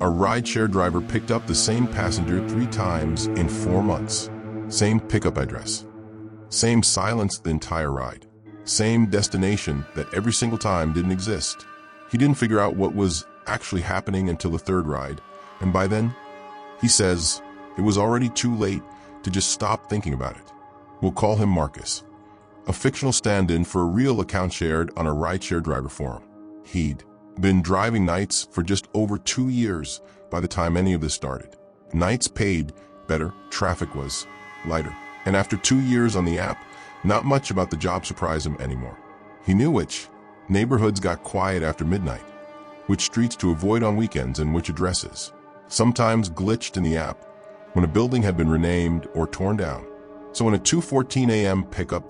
A rideshare driver picked up the same passenger 3 times in 4 months. Same pickup address. Same silence the entire ride. Same destination that every single time didn't exist. He didn't figure out what was actually happening until the 3rd ride, and by then, he says, it was already too late to just stop thinking about it. We'll call him Marcus, a fictional stand-in for a real account shared on a rideshare driver forum. He'd been driving nights for just over 2 years by the time any of this started. Nights paid better, traffic was lighter, and after 2 years on the app, not much about the job surprised him anymore. He knew which neighborhoods got quiet after midnight, which streets to avoid on weekends, and which addresses sometimes glitched in the app when a building had been renamed or torn down. So when a 2:14 a.m. pickup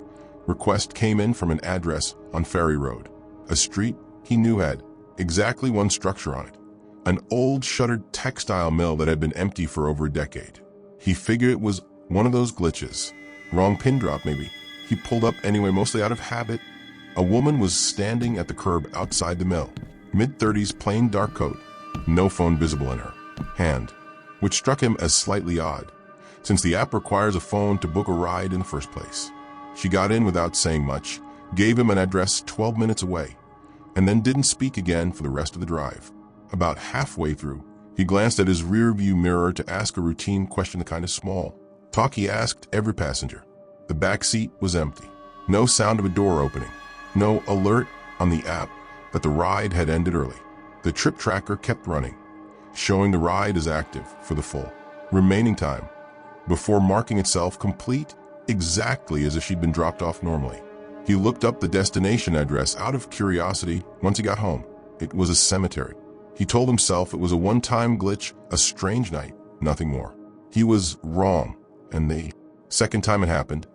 request came in from an address on Ferry Road, a street he knew had exactly one structure on it, an old shuttered textile mill that had been empty for over a decade. He figured it was one of those glitches. Wrong pin drop, maybe. He pulled up anyway, mostly out of habit. A woman was standing at the curb outside the mill, mid-30s, plain dark coat, no phone visible in her hand, which struck him as slightly odd, since the app requires a phone to book a ride in the first place. She got in without saying much, gave him an address 12 minutes away, and then didn't speak again for the rest of the drive. About halfway through, he glanced at his rear-view mirror to ask a routine question, the kind of small talk he asked every passenger. The back seat was empty. No sound of a door opening. No alert on the app that the ride had ended early. The trip tracker kept running, showing the ride as active for the full remaining time, before marking itself complete exactly as if she'd been dropped off normally. He looked up the destination address out of curiosity once he got home. It was a cemetery. He told himself it was a one-time glitch, a strange night, nothing more. He was wrong, and the second time it happened,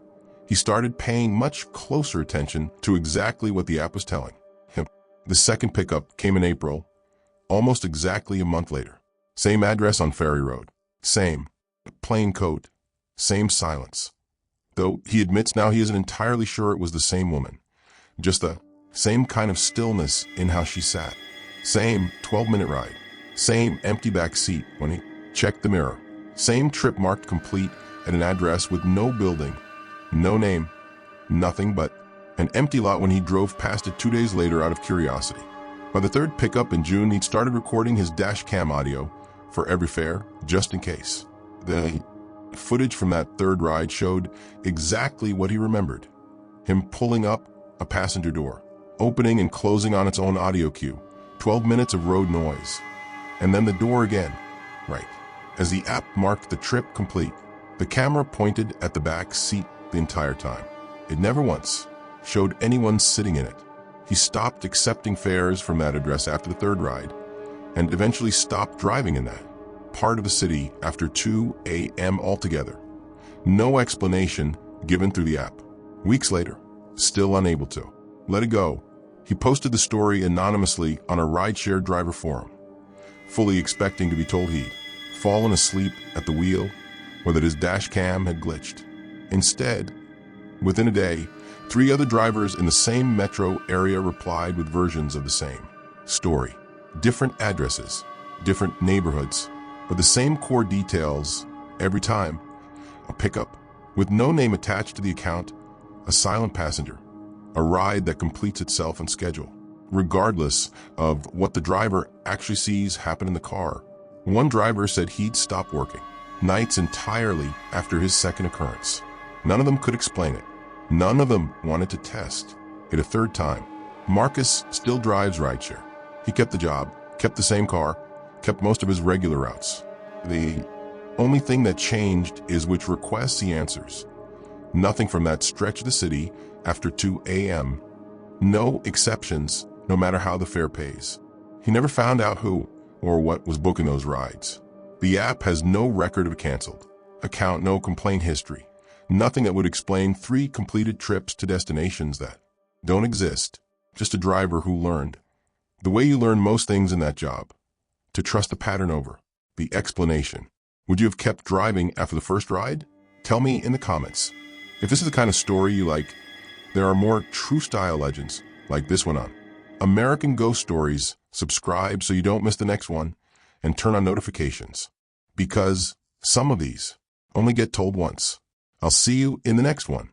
he started paying much closer attention to exactly what the app was telling him. The second pickup came in April, almost exactly a month later. Same address on Ferry Road. Same plain coat. Same silence. Though he admits now he isn't entirely sure it was the same woman. Just the same kind of stillness in how she sat. Same 12-minute ride. Same empty back seat when he checked the mirror. Same trip marked complete at an address with no building, no name, nothing but an empty lot when he drove past it 2 days later out of curiosity. By the 3rd pickup in June, he'd started recording his dash cam audio for every fare, just in case. The footage from that 3rd ride showed exactly what he remembered. Him pulling up a passenger door, opening and closing on its own audio cue, 12 minutes of road noise, and then the door again, right as the app marked the trip complete. The camera pointed at the back seat the entire time. It never once showed anyone sitting in it. He stopped accepting fares from that address after the 3rd ride, and eventually stopped driving in that part of the city after 2 a.m. altogether. No explanation given through the app. Weeks later, still unable to let it go, he posted the story anonymously on a rideshare driver forum, fully expecting to be told he'd fallen asleep at the wheel or that his dash cam had glitched. Instead, within a day, 3 other drivers in the same metro area replied with versions of the same story. Different addresses, different neighborhoods, but the same core details every time. A pickup with no name attached to the account, a silent passenger, a ride that completes itself on schedule, regardless of what the driver actually sees happen in the car. One driver said he'd stop working nights entirely after his second occurrence. None of them could explain it. None of them wanted to test it a 3rd time. Marcus still drives rideshare. He kept the job, kept the same car, kept most of his regular routes. The only thing that changed is which requests he answers. Nothing from that stretch of the city after 2 a.m. No exceptions, no matter how the fare pays. He never found out who or what was booking those rides. The app has no record of a canceled account, no complaint history, nothing that would explain 3 completed trips to destinations that don't exist. Just a driver who learned, the way you learn most things in that job, to trust the pattern over the explanation. Would you have kept driving after the 1st ride? Tell me in the comments. If this is the kind of story you like, there are more true style legends like this one on American Ghost Stories. Subscribe so you don't miss the next one, and turn on notifications. Because some of these only get told once. I'll see you in the next one.